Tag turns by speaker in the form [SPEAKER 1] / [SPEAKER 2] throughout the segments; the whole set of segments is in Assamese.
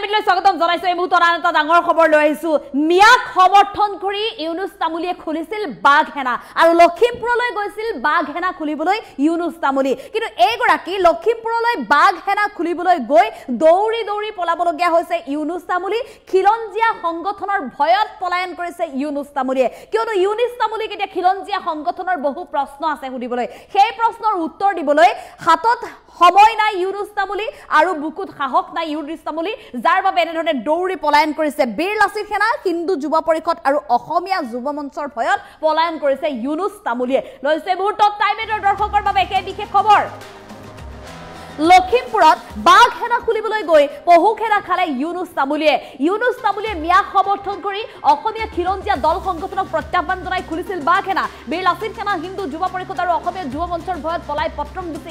[SPEAKER 1] টাইমলৈ স্বাগতম জনাইছো এই মুহূৰ্তত আন এটা ডাঙৰ খবৰ লৈ আহিছো মিয়াক সমৰ্থন কৰি ইউনুস তামুলীয়ে খুলিছিল বাঘহেনা আৰু লখিমপুৰলৈ গৈছিল বাঘহেনা খুলিবলৈ ইউনুস তামুলী কিন্তু এইগৰাকী লখিমপুৰলৈ বাঘহেনা খুলিবলৈ গৈ দৌৰি দৌৰি পলাবলগীয়া হৈছে ইউনুস তামুলী খিলঞ্জীয়া সংগঠনৰ ভয়ত পলায়ন কৰিছে ইউনুস তামুলীয়ে কিয়নো ইউনুস তামুলীক এতিয়া খিলঞ্জীয়া সংগঠনৰ বহু প্ৰশ্ন আছে সুধিবলৈ সেই প্ৰশ্নৰ উত্তৰ দিবলৈ হাতত সময় নাই ইউনুস তামুলী আৰু বুকুত সাহস নাই ইউনুস তামুলী যাৰ বাবে এনেধৰণে দৌৰি পলায়ন কৰিছে বীৰ লাচিত সেনা হিন্দু যুৱ পৰিষদ আৰু অসমীয়া যুৱ মঞ্চৰ ভয়ত পলায়ন কৰিছে ইউনুস তামুলীয়ে লৈছে মুহূৰ্তত টাইমেটৰ দৰ্শকৰ বাবে একে বিশেষ খবৰ লখিমপুৰত বাঘহেনা খুলিবলৈ গৈ পহুখেৰা খালে ইউনুস তামুলীয়ে মিয়াক সমৰ্থন কৰি অসমীয়া খিলঞ্জীয়া দল সংগঠনক প্ৰত্যাহ্বান জনাই খুলিছিল বাঘহেনা বীৰ লাচিত সেনা হিন্দু যুৱ পৰিষদ আৰু অসমীয়া যুৱ মঞ্চৰ ভয়ত পলাই পত্ৰম দিছে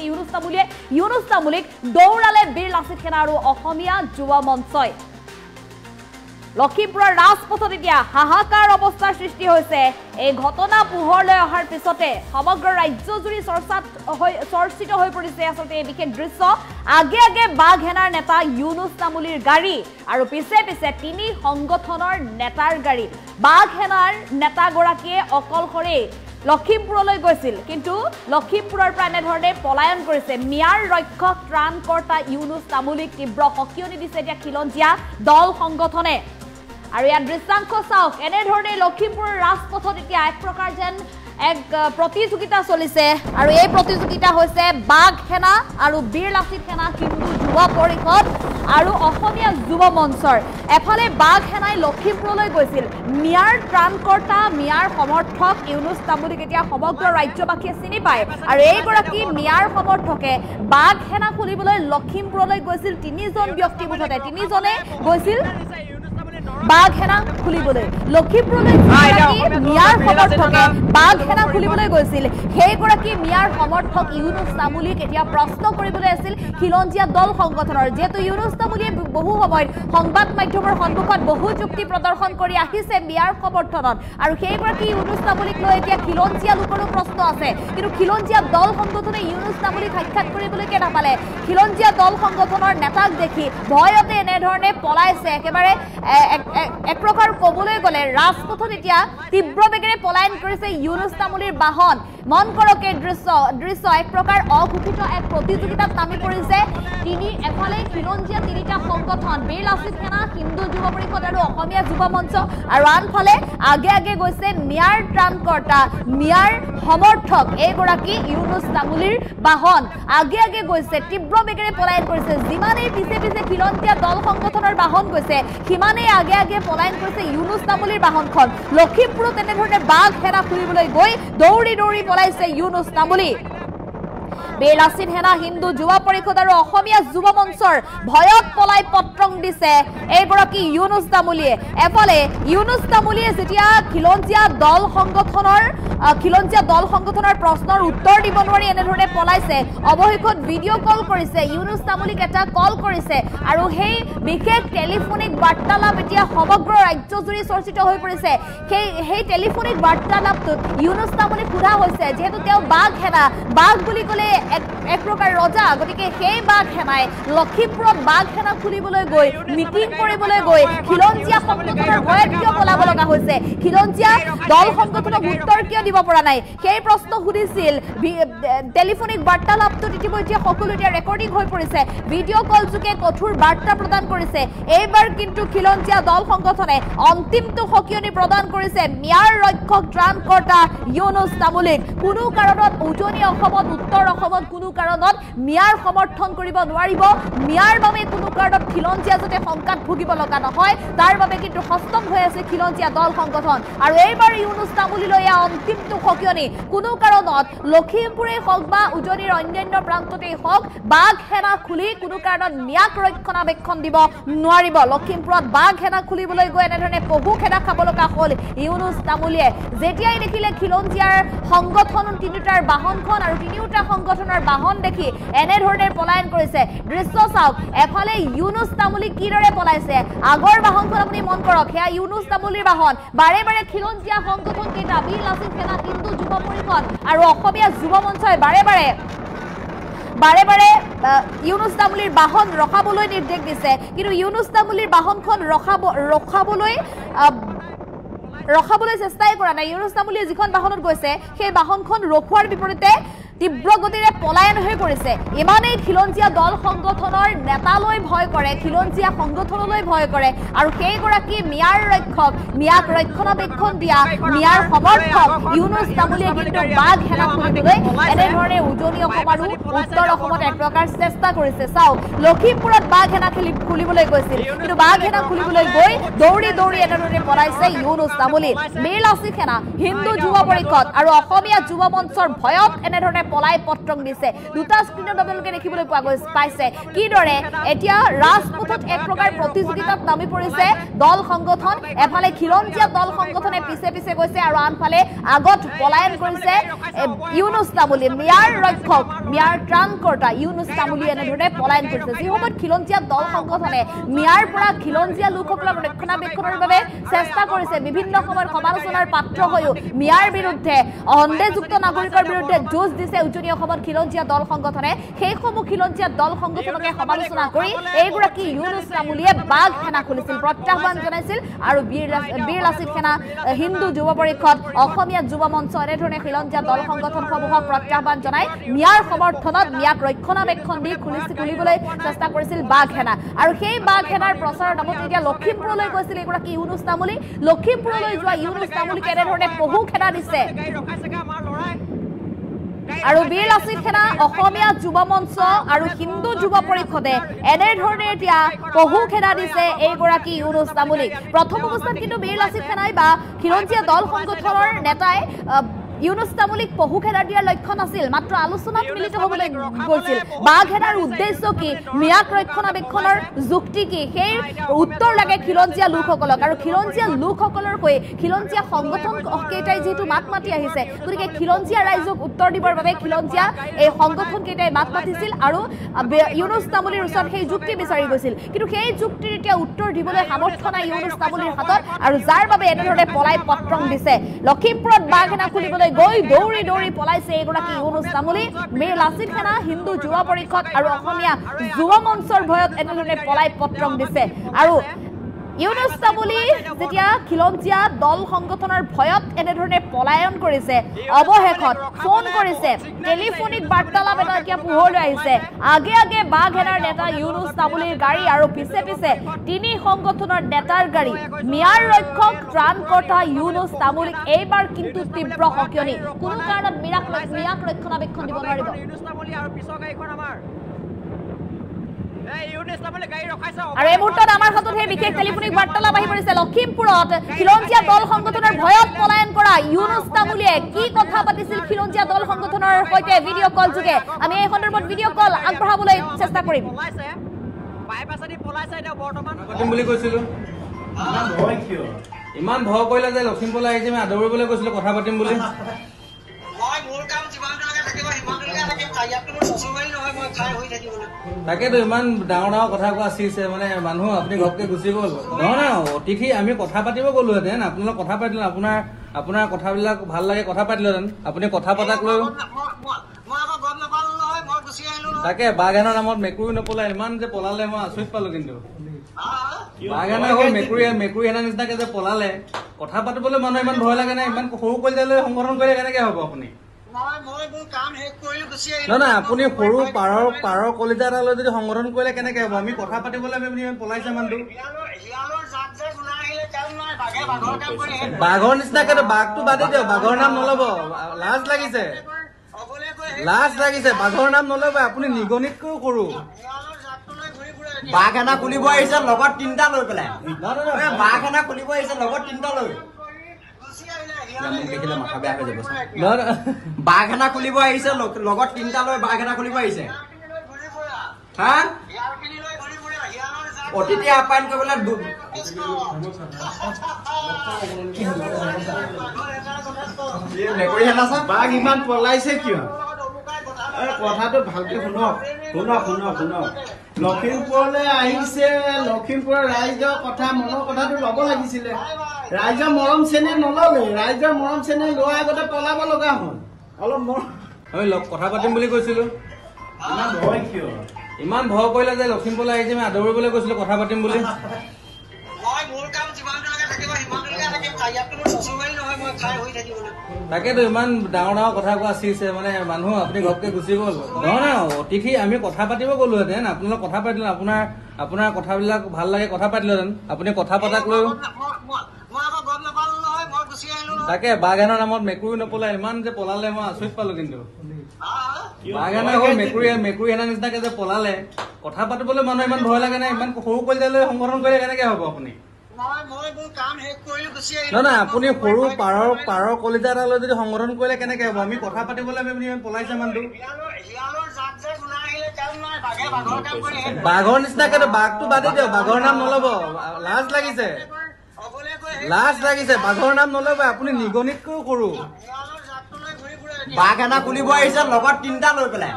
[SPEAKER 1] ইউনুস তামুলীক দৌৰালে বীৰ লাচিত সেনা আৰু অসমীয়া যুৱ মঞ্চই লখিমপুৰৰ ৰাজপথত এতিয়া হাহাকাৰ অৱস্থাৰ সৃষ্টি হৈছে এই ঘটনা পোহৰলৈ অহাৰ পিছতে সমগ্ৰ ৰাজ্যজুৰি চৰ্চিত হৈ পৰিছে আচলতে এই বিশেষ দৃশ্য আগে আগে বাঘহেনাৰ নেতা ইউনুস তামুলীৰ গাড়ী আৰু পিছে পিছে তিনি সংগঠনৰ নেতাৰ গাড়ী বাঘহেনাৰ নেতাগৰাকীয়ে অকলশৰে লখিমপুৰলৈ গৈছিল কিন্তু লখিমপুৰৰ পৰা এনেধৰণে পলায়ন কৰিছে মিয়াৰ ৰক্ষক ত্ৰাণকৰ্তা ইউনুস তামুলীক তীব্ৰ সকিয়নি দিছে এতিয়া খিলঞ্জীয়া দল সংগঠনে আৰু ইয়াৰ দৃশ্যাংশ চাওক এনেধৰণে লখিমপুৰৰ ৰাজপথত এতিয়া এক প্ৰকাৰ যেন এক প্ৰতিযোগিতা চলিছে আৰু এই প্ৰতিযোগিতা হৈছে বাঘহেনা আৰু বীৰ লাচিত সেনা হিন্দু যুৱ পৰিষদ আৰু অসমীয়া যুৱ মঞ্চৰ এফালে বাঘহেনাই লখিমপুৰলৈ গৈছিল মিয়াৰ ত্ৰাণকৰ্তা মিয়াৰ সমৰ্থক ইউনুস তামুলীক এতিয়া সমগ্ৰ ৰাজ্যবাসীয়ে চিনি পায় আৰু এইগৰাকী মিয়াৰ সমৰ্থকে বাঘহেনা খুলিবলৈ লখিমপুৰলৈ গৈছিল তিনিজন ব্যক্তি মুঠতে তিনিজনে গৈছিল বাঘহেনা খুলিবলৈ লখিমপুৰলৈ মিয়াৰ সমৰ্থকে বাঘহেনা খুলিবলৈ গৈছিল সেইগৰাকী মিয়াৰ সমৰ্থক ইউনুস তামুলীক এতিয়া প্ৰশ্ন কৰিবলৈ আছিল খিলঞ্জীয়া দল সংগঠনৰ যেহেতু ইউনুস তামুলীয়ে বহু সময়ত সংবাদ মাধ্যমৰ সন্মুখত বহু যুক্তি প্ৰদৰ্শন কৰি আহিছে মিয়াৰ সমৰ্থনত আৰু সেইগৰাকী ইউনুস তামুলীক লৈ এতিয়া খিলঞ্জীয়া লোকৰো প্ৰশ্ন আছে কিন্তু খিলঞ্জীয়া দল সংগঠনে ইউনুস তামুলীক সাক্ষাৎ কৰিবলৈকে নাপালে খিলঞ্জীয়া দল সংগঠনৰ নেতাক দেখি ভয়তে এনেধৰণে পলাইছে একেবাৰে এক প্ৰকাৰ ক'বলৈ গ'লে ৰাজপথত এতিয়া তীব্ৰ বেগেৰে পলায়ন কৰিছে ইউনুস তামুলীৰ বাহন মন কৰক এই দৃশ্য এক প্ৰকাৰ অঘোষিত এক প্ৰতিযোগিতাত নামি পৰিছে এফালে খিলঞ্জীয়া তিনিটা সংগঠন বীৰ লাচিত সেনা হিন্দু যুৱ পৰিষদ আৰু অসমীয়া যুৱ মঞ্চ আৰু আনফালে আগে আগে গৈছে মিয়াৰ ত্ৰাণকৰ্তা মিয়াৰ সমৰ্থক এইগৰাকী ইউনুস তামুলীৰ বাহন আগে আগে গৈছে তীব্ৰ বেগেৰে পলায়ন কৰিছে যিমানেই পিছে পিছে খিলঞ্জীয়া দল সংগঠনৰ বাহন গৈছে সিমানেই আগে আগে পলায়ন কৰিছে ইউনুস তামুলীৰ বাহনখন লখিমপুৰত এনেধৰণে বাঘহেনা খুলিবলৈ গৈ দৌৰি দৌৰি পলাইছে ইউনুস তামুলী বীৰ লাচিত সেনা হিন্দু যুৱ পৰিষদ আৰু অসমীয়া যুৱ মঞ্চৰ ভয়ত পলাই পত্ৰং দিছে এইগৰাকী ইউনুস তামুলীয়ে এফালে ইউনুস তামুলীয়ে যেতিয়া খিলঞ্জীয়া দল সংগঠনৰ প্ৰশ্নৰ উত্তৰ দিব নোৱাৰি এনেধৰণে পলাইছে অৱশেষত ভিডিঅ' কল কৰিছে ইউনুস তামুলীক এটা কল কৰিছে আৰু সেই বিশেষ টেলিফোনিক বাৰ্তালাপ এতিয়া সমগ্ৰ ৰাজ্যজুৰি চৰ্চিত হৈ পৰিছে সেই টেলিফোনিক বাৰ্তালাপটোত ইউনুস তামুলীক সোধা হৈছে যিহেতু তেওঁ বাঘ বুলি ক'লে এক প্ৰকাৰ ৰজা গতিকে সেই বাঘহেনাই লখিমপুৰত বাঘহেনা খুলিবলৈ গৈ মিটিং কৰিবলৈ গৈ খিলঞ্জীয়া সংগঠনৰ ভয়ত কিয় পলাব লগা হৈছে খিলঞ্জীয়া দল সংগঠনক উত্তৰ কিয় দিব পৰা নাই সেই প্ৰশ্ন সুধিছিল টেলিফোনিক বাৰ্তালাপটোত ইতিমধ্যে সকলো এতিয়া ৰেকৰ্ডিং হৈ পৰিছে ভিডিঅ' কল যোগে কঠোৰ বাৰ্তা প্ৰদান কৰিছে এইবাৰ কিন্তু খিলঞ্জীয়া দল সংগঠনে অন্তিমটো সকিয়নি প্ৰদান কৰিছে মিয়াৰ ৰক্ষক ত্ৰাণকৰ্তা ইউনুস তামুলীক কোনো কাৰণত উজনি অসমত উত্তৰ অসমত কোনো কাৰণত মিয়াৰ সমৰ্থন কৰিব নোৱাৰিব মিয়াৰ বাবে কোনো কাৰণত খিলঞ্জীয়া যাতে সংকাত ভুগিব লগা নহয় তাৰ বাবে কিন্তু সষ্টম হৈ আছে খিলঞ্জীয়া দল সংগঠন আৰু এইবাৰ ইউনুস তামুলীলৈ অন্তিমটো সকিয়নি কোনো কাৰণত লখিমপুৰেই হওক বা উজনিৰ অন্যান্য প্ৰান্ততেই হওক বাঘহেনা খুলি কোনো কাৰণত মিয়াক ৰক্ষণাবেক্ষণ দিব নোৱাৰিব লখিমপুৰত বাঘহেনা খুলিবলৈ গৈ এনেধৰণে পহুখেনা খাব লগা হ'ল ইউনুস তামুলীয়ে যেতিয়াই দেখিলে খিলঞ্জীয়াৰ সংগঠন তিনিটাৰ বাহনখন আৰু তিনিওটা সংগঠনৰ বাহন দেখি এনেধৰণে পলায়ন কৰিছে দৃশ্য চাওক এফালে ইউনুস তামুলী কিদৰে পলাইছে আগৰ বাহনখন আপুনি মন কৰক হেয়া ইউনুস তামুলীৰ বাহন বাৰে বাৰে খিলঞ্জীয়া সংগঠন কেইটা বীৰ লাচিত সেনা হিন্দু যুৱ পৰিষদ আৰু অসমীয়া যুৱ মঞ্চই বাৰে বাৰে বাৰে বাৰে ইউনুছ তামুলীৰ বাহন ৰখাবলৈ নিৰ্দেশ দিছে কিন্তু ইউনুছ তামুলীৰ বাহনখন ৰখাবলৈ চেষ্টাই কৰা নাই ইউনুছ তামুলীয়ে যিখন বাহনত গৈছে সেই বাহনখন ৰখোৱাৰ বিপৰীতে তীব্ৰ গতিৰে পলায়ন হৈ পৰিছে ইমানেই খিলঞ্জীয়া দল সংগঠনৰ নেতালৈ ভয় কৰে খিলঞ্জীয়া সংগঠনলৈ ভয় কৰে আৰু সেইগৰাকী মিয়াৰ ৰক্ষক মিয়াক ৰক্ষণাবেক্ষণ দিয়া মিয়াৰ সমৰ্থক ইউনুছ তামুলীয়ে কিন্তু বাঘ সেনা খুলিবলৈ এনেধৰণে উজনি অসম আৰু উত্তৰ অসমত এক প্ৰকাৰ চেষ্টা কৰিছে চাওক লখিমপুৰত বাঘ সেনা খুলিবলৈ গৈছিল কিন্তু বাঘ সেনা খুলিবলৈ গৈ দৌৰি দৌৰি এনেধৰণে পলাইছে ইউনুছ তামুলী মীৰ লাচিত সেনা হিন্দু যুৱ পৰিষদ আৰু অসমীয়া যুৱ মঞ্চৰ ভয়ত এনেধৰণে পলাই পত্ৰং দিছে দুটা স্ক্ৰিনত আপোনালোকে দেখিবলৈ পাইছে কিদৰে এতিয়া ৰাজপথত এক প্ৰকাৰ প্ৰতিযোগিতাত নামি পৰিছে দল সংগঠন এফালে খিলঞ্জীয়া দল সংগঠনে পিছে পিছে গৈছে আৰু আনফালে আগত পলায়ন কৰিছে ইউনুছ তামুলী মিয়াৰ ৰক্ষক মিয়াৰ ত্ৰাণকৰ্তা ইউনুছ তামুলী এনেধৰণে পলায়ন কৰিছে যি সময়ত খিলঞ্জীয়া দল সংগঠনে মিয়াৰ পৰা খিলঞ্জীয়া লোকসকলক ৰক্ষণাবেক্ষণৰ বাবে চেষ্টা কৰিছে বিভিন্ন সময়ত সমালোচনাৰ পাত্ৰ হৈও মিয়াৰ বিৰুদ্ধে সন্দেহযুক্ত নাগৰিকৰ বিৰুদ্ধে যুঁজ দিছে উজনি অসমত খিলঞ্জীয়া দল সংগঠনে সেইসমূহ খিলঞ্জীয়া দল সংগঠনকে সমালোচনা কৰি এইগৰাকী ইউনুছ তামুলীয়ে বাঘ সেনা খুলিছিল প্ৰত্যাহ্বান জনাইছিল আৰু বীৰ লাচিত সেনা হিন্দু যুৱ পৰিষদ অসমীয়া যুৱ মঞ্চ এনেধৰণে খিলঞ্জীয়া দল সংগঠনসমূহক প্ৰত্যাহ্বান জনাই মিয়াৰ সমৰ্থনত মিয়াক ৰক্ষণাবেক্ষণ দি খুলিবলৈ চেষ্টা কৰিছিল বাঘ সেনা আৰু সেই বাঘ সেনাৰ প্ৰচাৰৰ নামত এতিয়া লখিমপুৰলৈ গৈছিল এইগৰাকী ইউনুছ তামুলী লখিমপুৰলৈ যোৱা ইউনুছ তামুলীক এনেধৰণে পহু খেদা দিছে আৰু বীৰ লাচিত সেনা অসমীয়া যুৱ মঞ্চ আৰু হিন্দু যুৱ পৰিষদে এনেধৰণে এতিয়া পহু খেদা দিছে এইগৰাকী ইউনুছ তামুলীক প্ৰথম অৱস্থাত কিন্তু বীৰ লাচিত সেনাই বা খিলঞ্জীয়া দল সংগঠনৰ নেতাই ইউনুছ তামুলীক পহু খেদা দিয়াৰ লক্ষ্য নাছিল মাত্ৰ আলোচনাত মিলিত হ'বলৈ গৈছিল বাঘ খেদাৰ উদ্দেশ্য কি মিয়াক ৰক্ষণাবেক্ষণৰ যুক্তি কি সেই উত্তৰ লাগে খিলঞ্জীয়া লোকসকলক আৰু খিলঞ্জীয়া লোকসকলৰ হৈ খিলঞ্জীয়া সংগঠন কেইটাই যিহেতু মাত মাতি আহিছে গতিকে খিলঞ্জীয়া ৰাইজক উত্তৰ দিবৰ বাবে খিলঞ্জীয়া এই সংগঠন কেইটাই মাত মাতিছিল আৰু ইউনুছ তামুলীৰ ওচৰত সেই যুক্তি বিচাৰি গৈছিল কিন্তু সেই যুক্তিৰ এতিয়া উত্তৰ দিবলৈ সামৰ্থ্য নাই ইউনুছ তামুলীৰ হাতত আৰু যাৰ বাবে এনেধৰণে পলাই পত্ৰং দিছে লখিমপুৰত বাঘ সেনা খুলিবলৈ গৈ দৌৰি দৌৰি পলাইছে এইগৰাকী ইউনুছ তামুলী মীৰ লাচিত সেনা হিন্দু যুৱ পৰিষদ আৰু অসমীয়া যুৱ মঞ্চৰ ভয়ত এনেধৰণে পলাই পত্ৰং দিছে আৰু ইউনুছ তামুলী যেতিয়া খিলঞ্জীয়া দল সংগঠনৰ ভয়ত এনেধৰণে পলায়ন কৰিছে অৱশেষত ফোন কৰিছে টেলিফোনিক বাৰ্তালাপ এটা এতিয়া পোহৰলৈ আহিছে আগে আগে বাঘ সেনাৰ নেতা ইউনুছ তামুলীৰ গাড়ী আৰু পিছে পিছে তিনি সংগঠনৰ নেতাৰ গাড়ী মিয়াৰ ৰক্ষক ত্ৰাণকৰ্তা ইউনুছ তামুলীক এইবাৰ কিন্তু তীব্ৰ সকিয়নি কোনো কাৰণত মিয়াক ৰক্ষণাবেক্ষণ দিব নোৱাৰিব আৰু এই মুহূৰ্তত আমাৰ হাতত সেই বিশেষ টেলিফোনিক বাৰ্তালাপ আহি পৰিছে লখিমপুৰত খিলঞ্জীয়া দল সংগঠনৰ ভয়ত পলায়ন কৰা ইউনুছ তামুলীয়ে কি কথা পাতিছিল খিলঞ্জীয়া দল সংগঠনৰ সৈতে ভিডিঅ' কল যোগে আমি এই সন্দৰ্ভত ভিডিঅ' কল আগবঢ়াবলৈ চেষ্টা কৰিম
[SPEAKER 2] ইমান ভয় কৰিলে যে লখিমপুৰলৈ আহিছে আমি আদৰিবলৈ গৈছিলো কথা পাতিম বুলি তাকেতো ইমান ডাঙৰ ডাঙৰ কথা কোৱা চিছে মানে মানুহ আপুনি ঘপকে গুচি গ'ল নহয় অতিথি আমি কথা পাতিব গ'লোহেঁতেন আপোনালোক কথা পাতিলে আপোনাৰ কথাবিলাক ভাল লাগে কথা পাতিলোহেঁতেন আপুনি কথা পতাক লৈ তাকে বাঘানৰ নামত মেকুৰী নপলাই ইমান যে পলালে মই আচৰিত পালো কিন্তু বাঘানা হ'ল মেকুৰী সেনা নিচিনাকে যে পলালে কথা পাতিবলৈ মানুহ ইমান ভয় লাগে নাই ইমান সৰু কলিজালৈ সংগঠন কৰিলে কেনেকে হ'ব আপুনি নহয় আপুনি সৰু পাৰৰ কলিজা এটালৈ যদি সংগঠন কৰিলে কেনেকে হ'ব আমি কথা পাতিবলৈ আমি পলাইছে মানুহটো বাঘৰ নিচিনাকে বাঘটো বাদে দিয়ক বাঘৰ নাম নল'ব লাজ লাগিছে বাঘৰ নাম নল'ব আপুনি নিগনিতকৈও সৰু
[SPEAKER 3] বাঘ এনা খুলিব আহিছে লগত তিনিটা লৈ পেলাই বাঘ এনা খুলিব আহিছে লগত তিনিটা লৈ মাথা বেয়া হৈ যাব বাঘ এনা খুলিব আহিছে লগত তিনিটা লৈ বাঘ এনা খুলিব আহিছে হা অতিথি আপ্যায়ন কৰিবলৈ মেকুৰী সেনা
[SPEAKER 4] বাঘ ইমান পলাইছে কিয় কথাটো ভালকে শুনক লখিমপুৰলৈ আহিছে লখিমপুৰৰ ৰাইজৰ কথা মনৰ কথাটো ল'ব লাগিছিলে ৰাইজৰ মৰম চেনেহ নল'লে ৰাইজৰ মৰম চেনেহ লোৱাৰ আগতে পলাব লগা হ'ল অলপ
[SPEAKER 2] আমি কথা পাতিম বুলি কৈছিলো
[SPEAKER 4] ইমান ভয় কিয়?
[SPEAKER 2] ইমান ভয় কৰিলে যে লখিমপুৰলৈ আহিছে আমি আদৰিবলৈ গৈছিলো কথা পাতিম বুলি তাকেতো ইমান ডাঙৰ ডাঙৰ কথা কোৱা চিছে মানে মানুহ আপুনি ঘপকে গুচি গ'ল নহয় অতিথি আমি কথা পাতিব গ'লোহেঁতেন আপোনালোক কথা পাতিলে আপোনাৰ কথাবিলাক ভাল লাগে কথা পাতিলেহেঁতেন আপুনি কথা পতাক লৈ তাকে বাঘানৰ নামত মেকুৰী নপলাই ইমান যে পলালে মই আচৰিত পালো কিন্তু বাঘানা হ'ল মেকুৰী এনা নিচিনাকে যে পলালে কথা পাতিবলৈ মানুহ ইমান ভয় লাগে নাই ইমান সৰু কলিতালৈ সংগঠন কৰিলে কেনেকে হ'ব আপুনি নহয় আপুনি সৰু পাৰৰ কলিতা এটা লৈ যদি সংগঠন কৰিলে কেনেকে হ'ব আমি কথা পাতিবলৈ আপুনি পলাইছে মানুহটো বাঘৰ নিচিনাকে বাঘটো বাদে দিয়ক বাঘৰ নাম নল'ব লাজ লাগিছে বাঘৰ নাম নল'ব আপুনি নিগনিতকৈও সৰু
[SPEAKER 3] বাঘ এনা খুলিব আহিছে লগত তিনিটা লৈ পেলাই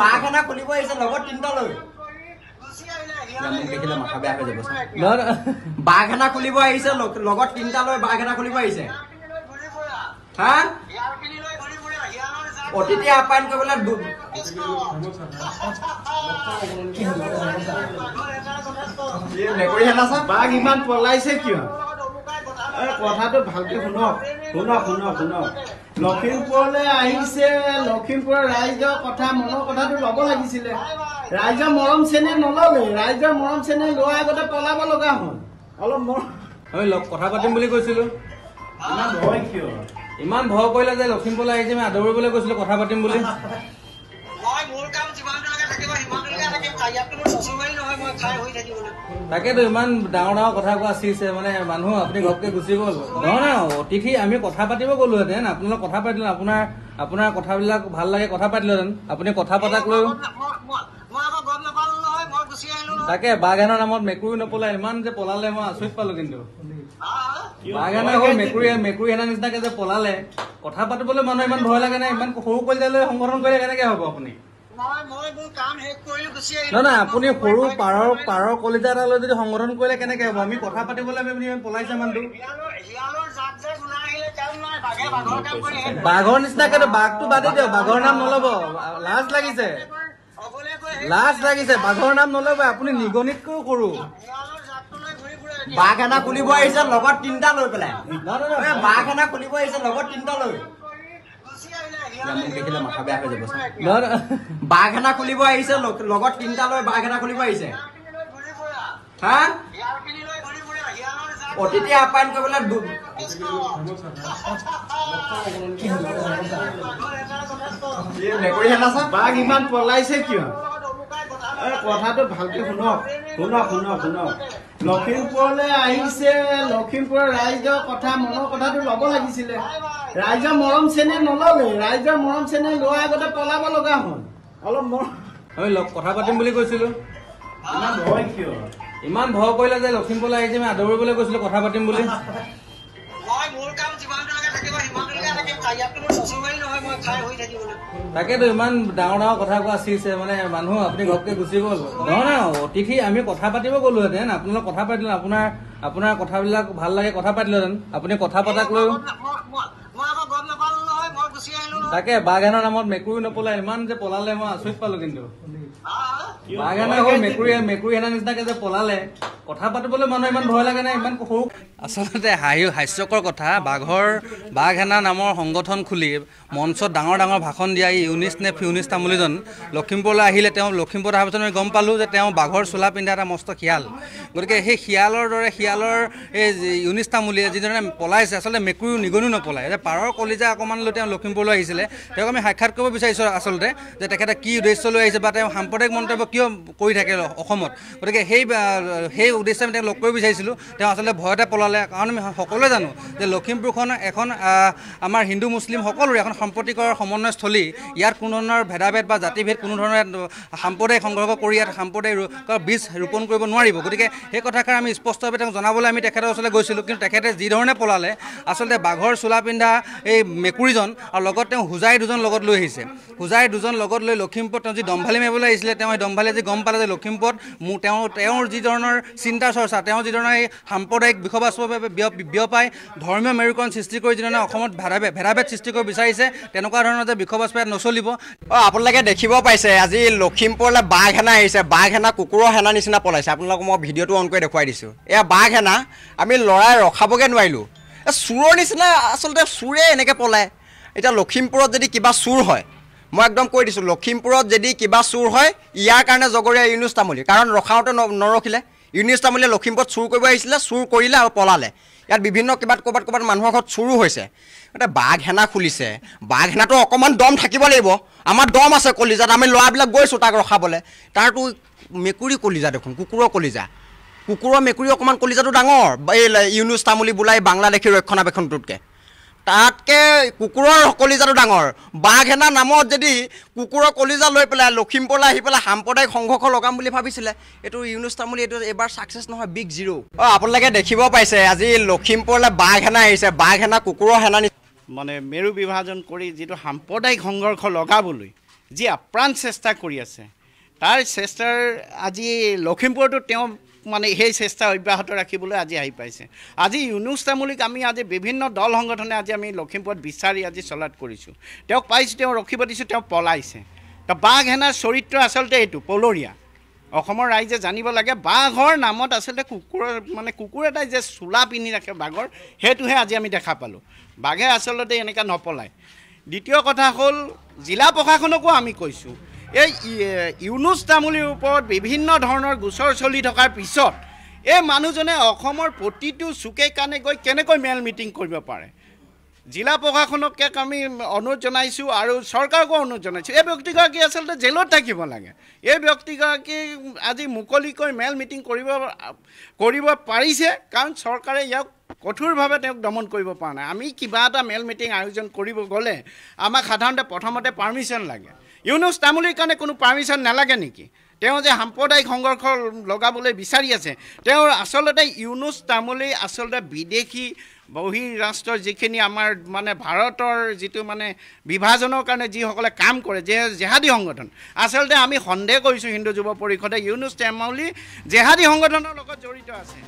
[SPEAKER 3] বাঘ এনা খুলিব আহিছে লগত তিনিটা লৈ দেখিলে মাথা বেয়া হৈ যাব বাঘ এনা খুলিব আহিছে লগত তিনিটা লৈ বাঘ এনা খুলিব আহিছে হা অতিথি আপ্যায়ন কৰিবলৈ মেকুৰী হেনা চাওক
[SPEAKER 4] বাঘ ইমান পলাইছে কিয়? কথাটো ভালকে শুনক লখিমপুৰলৈ আহিছে লখিমপুৰৰ ৰাইজৰ কথা মনৰ কথাটো ল'ব লাগিছিলে ৰাইজৰ মৰম চেনেহ নল'লে ৰাইজৰ মৰম চেনেহ লোৱাৰ আগতে পলাব লগা হ'ল অলপ
[SPEAKER 2] আমি কথা পাতিম বুলি কৈছিলো
[SPEAKER 4] ইমান ভয় কিয়?
[SPEAKER 2] ইমান ভয় কৰিলে যে লখিমপুৰলৈ আহিছে আমি আদৰিবলৈ গৈছিলো কথা পাতিম বুলি তাকেতো ইমান ডাঙৰ ডাঙৰ কথা কোৱা চিছে মানে মানুহ আপুনি ঘপকে গুচি গ'ল নহয় অতিথি আমি কথা পাতিব গ'লোহেঁতেন আপোনালোক কথা পাতিলে আপোনাৰ কথাবিলাক ভাল লাগে কথা পাতিলেহেঁতেন আপুনি কথা পতাক লৈ তাকে বাঘানৰ নামত মেকুৰী নপলাই ইমান যে পলালে মই আচৰিত পালো কিন্তু বাঘানা হ'ল মেকুৰী এনা নিচিনাকে যে পলালে কথা পাতিবলৈ মানুহ ইমান ভয় লাগে নাই ইমান সৰু কলিতালৈ সংগঠন কৰিলে কেনেকে হ'ব আপুনি নহয় আপুনি সৰু পাৰৰ কলিতা এটা লৈ যদি সংগঠন কৰিলে কেনেকে হ'ব আমি কথা পাতিবলৈ আপুনি পলাইছে মানুহটো বাঘৰ নিচিনাকে বাঘটো বাদে দিয়ক বাঘৰ নাম নল'ব লাজ লাগিছে বাঘৰ নাম নল'ব আপুনি নিগনিতকৈও সৰু
[SPEAKER 3] বাঘ এনা খুলিব আহিছে লগত তিনিটা লৈ পেলাই বাঘ এনা খুলিব আহিছে লগত তিনিটা লৈ দেখিলে মাথা বেয়া হৈ যাব বাঘ এনা খুলিব আহিছে লগত তিনিটা লৈ বাঘ এনা খুলিব আহিছে হা অতিথি আপ্যায়ন কৰিবলৈ মেকুৰী হেনা চাওক
[SPEAKER 4] বাঘ ইমান পলাইছে কিয়? কথাটো ভালকে শুনক লখিমপুৰলৈ আহিছে লখিমপুৰৰ ৰাইজৰ কথা মনৰ কথাটো ল'ব লাগিছিলে ৰাইজৰ মৰম চেনেহ নল'লে ৰাইজৰ মৰম চেনেহ লোৱাৰ আগতে পলাব লগা হ'ল অলপ
[SPEAKER 2] আমি কথা পাতিম বুলি কৈছিলো
[SPEAKER 4] ইমান ভয় কিয়?
[SPEAKER 2] ইমান ভয় কৰিলে যে লখিমপুৰলৈ আহিছে আমি আদৰিবলৈ গৈছিলো কথা পাতিম বুলি তাকেতো ইমান ডাঙৰ ডাঙৰ কথা কোৱা চিছে মানে মানুহ আপুনি ঘপকে গুচি গ'ল নহয় অতিথি আমি কথা পাতিব গ'লোহেঁতেন আপোনালোক কথা পাতিলে আপোনাৰ কথাবিলাক ভাল লাগে কথা পাতিলেহেঁতেন আপুনি কথা পতাক লৈ তাকে বাঘানৰ নামত মেকুৰী নপলাই ইমান যে পলালে মই আচৰিত পালো কিন্তু বাঘানা হ'ল মেকুৰী এনা নিচিনাকে যে পলালে কথা পাতিবলৈ মানুহ ইমান ভয় লাগে নাই ইমান সৰু আচলতে হাস্যকৰ কথা বাঘ হেনা নামৰ সংগঠন খুলি মঞ্চত ডাঙৰ ভাষণ দিয়া ইউনিছ নে ফিউনিছ তামুলীজন লখিমপুৰলৈ আহিলে তেওঁ লখিমপুৰত অহাৰ পিছত আমি গম পালোঁ যে তেওঁ বাঘৰ চোলা পিন্ধা এটা মস্ত শিয়াল গতিকে সেই শিয়ালৰ এই ইউনিছ তামুলীয়ে যিধৰণে পলাইছে আচলতে মেকুৰীও নিগনিও নপলায় যে পাৰৰ কলিজা অকণমান লৈ তেওঁ লখিমপুৰলৈ আহিছিলে তেওঁক আমি সাক্ষাৎ কৰিব বিচাৰিছোঁ আচলতে যে তেখেতে কি উদ্দেশ্য লৈ আহিছে বা তেওঁ সাম্প্ৰদায়িক মন্তব্য কিয় কৰি থাকে অসমত গতিকে সেই উদ্দেশ্যে আমি তেওঁক লগ কৰিব বিচাৰিছিলোঁ তেওঁ আচলতে ভয়তে পলালে কাৰণ আমি সকলোৱে জানো যে লখিমপুৰখন এখন আমাৰ হিন্দু মুছলিম সকলোৰে এখন সম্প্ৰতিকৰ সমন্বয়স্থলী ইয়াত কোনো ধৰণৰ ভেদাভেদ বা জাতিভেদ কোনো ধৰণৰ সাম্প্ৰদায়িক সংঘৰ্ষ কৰি ইয়াত সাম্প্ৰদায়িক বীজ ৰোপণ কৰিব নোৱাৰিব গতিকে সেই কথাষাৰ আমি স্পষ্টভাৱে তেওঁক জনাবলৈ আমি তেখেতৰ ওচৰলৈ গৈছিলোঁ কিন্তু তেখেতে যিধৰণে পলালে আচলতে বাঘৰ চোলা পিন্ধা এই মেকুৰীজন আৰু লগত তেওঁ হোজাই দুজন লগত লৈ আহিছে হোজাই দুজন লগত লৈ লখিমপুৰত তেওঁ যি দম্ভালি মাৰিবলৈ আহিছিলে তেওঁ দম্ভালি আজি গম পালে যে লখিমপুৰত তেওঁৰ যি ধৰণৰ চিন্তা চৰ্চা তেওঁ যি ধৰণৰ এই সাম্প্ৰদায়িক বিষয়বস্তুভাৱে বিয়পাই ধৰ্মীয় মেৰুকৰণ সৃষ্টি কৰি যিধৰণে অসমত ভেদাভেদ সৃষ্টি কৰিব বিচাৰিছে তেনেকুৱা ধৰণৰ যে বিষয়বস্তু ইয়াত নচলিব।
[SPEAKER 3] আপোনালোকে দেখিব পাইছে আজি লখিমপুৰলৈ বাঘ সেনা আহিছে, বাঘ সেনা কুকুৰৰ সেনা নিচিনা পলাইছে। আপোনালোকক মই ভিডিঅ'টো অন কৰি দেখুৱাই দিছোঁ। এয়া বাঘ সেনা আমি লৰাই ৰখাবগৈ নোৱাৰিলোঁ। চোৰৰ নিচিনা আচলতে চোৰে এনেকৈ পলায়। এতিয়া লখিমপুৰত যদি কিবা চোৰ হয়, মই একদম কৈ দিছোঁ, লখিমপুৰত যদি কিবা চোৰ হয় ইয়াৰ কাৰণে জগৰীয়া ইউনুছ তামুলী, কাৰণ ৰখাওঁতে নৰখিলে। ইউনুছ তামুলীয়ে লখিমপুৰত চুৰ কৰিব আহিছিলে, চুৰ কৰিলে আৰু পলালে। ইয়াত বিভিন্ন ক'ৰবাত মানুহৰ ঘৰত চুৰো হৈছে। এতিয়া বাঘ সেনা খুলিছে, বাঘ সেনাটো অকণমান দম থাকিব লাগিব। আমাৰ দম আছে কলিজাত, আমি ল'ৰাবিলাক গৈছোঁ তাক ৰখাবলৈ। তাৰতো মেকুৰী কলিজা দেখোন, কুকুৰৰ কলিজা। কুকুৰৰ মেকুৰী অকণমান কলিজাটো ডাঙৰ এই ইউনুছ তামুলী বোলাই বাংলাদেশী ৰক্ষণাবেক্ষণটোতকৈ। তাতকৈ কুকুৰৰ কলিজাটো ডাঙৰ। বাঘ সেনা নামত যদি কুকুৰৰ কলিজা লৈ পেলাই লখিমপুৰলৈ আহি পেলাই সাম্প্ৰদায়িক সংঘৰ্ষ লগাম বুলি ভাবিছিলে, এইটো ইউনুছ তামুলী এইটো এবাৰ ছাকচেছ নহয়, বিগ জিৰ'। আপোনালোকে দেখিব পাইছে আজি লখিমপুৰলৈ বাঘ সেনা আহিছে, বাঘ সেনা কুকুৰৰ সেনা
[SPEAKER 4] মানে মেৰু বিভাজন কৰি যিটো সাম্প্ৰদায়িক সংঘৰ্ষ লগাবলৈ যি আপ্ৰাণ চেষ্টা কৰি আছে, তাৰ চেষ্টাৰ আজি লখিমপুৰতো তেওঁ মানে সেই চেষ্টা অব্যাহত ৰাখিবলৈ আজি আহি পাইছে। আজি ইউনুছ তামুলীক আমি আজি বিভিন্ন দল সংগঠনে আজি আমি লখিমপুৰত বিচাৰি আজি চলাত কৰিছোঁ। তেওঁক পাইছোঁ, তেওঁ ৰখিব দিছোঁ, তেওঁ পলাইছে। তো বাঘ সেনাৰ চৰিত্ৰ আচলতে এইটো পলৰীয়া। অসমৰ ৰাইজে জানিব লাগে বাঘৰ নামত আচলতে কুকুৰ এটাই যে চোলা পিন্ধি ৰাখে বাঘৰ, সেইটোহে আজি আমি দেখা পালোঁ। বাঘে আচলতে এনেকৈ নপলায়। দ্বিতীয় কথা হ'ল জিলা প্ৰশাসনকো আমি কৈছোঁ, এই ইউনুছ তামুলীৰ ওপৰত বিভিন্ন ধৰণৰ গোচৰ চলি থকাৰ পিছত এই মানুহজনে অসমৰ প্ৰতিটো চুকে কাণে গৈ কেনেকৈ মেল মিটিং কৰিব পাৰে। জিলা প্ৰশাসনকে আমি অনুৰোধ জনাইছোঁ আৰু চৰকাৰকো অনুৰোধ জনাইছোঁ, এই ব্যক্তিগৰাকী আচলতে জেলত থাকিব লাগে। এই ব্যক্তিগৰাকী আজি মুকলিকৈ মেল মিটিং কৰিব পাৰিছে, কাৰণ চৰকাৰে ইয়াক কঠোৰভাৱে তেওঁক দমন কৰিব পৰা নাই। আমি কিবা এটা মেল মিটিং আয়োজন কৰিব গ'লে আমাক সাধাৰণতে প্ৰথমতে পাৰ্মিশ্যন লাগে। ইউনুছ তামুলীৰ কাৰণে কোনো পাৰ্মিশ্যন নালাগে নেকি? তেওঁ যে সাম্প্ৰদায়িক সংঘৰ্ষ লগাবলৈ বিচাৰি আছে, তেওঁৰ আচলতে ইউনুছ তামুলী আচলতে বিদেশী বহিৰাষ্ট্ৰৰ যিখিনি আমাৰ মানে ভাৰতৰ যিটো মানে বিভাজনৰ কাৰণে যিসকলে কাম কৰে, জেহাদী সংগঠন, আচলতে আমি সন্দেহ কৰিছোঁ হিন্দু যুৱ পৰিষদে ইউনুছ তামুলী জেহাদী সংগঠনৰ লগত জড়িত আছে।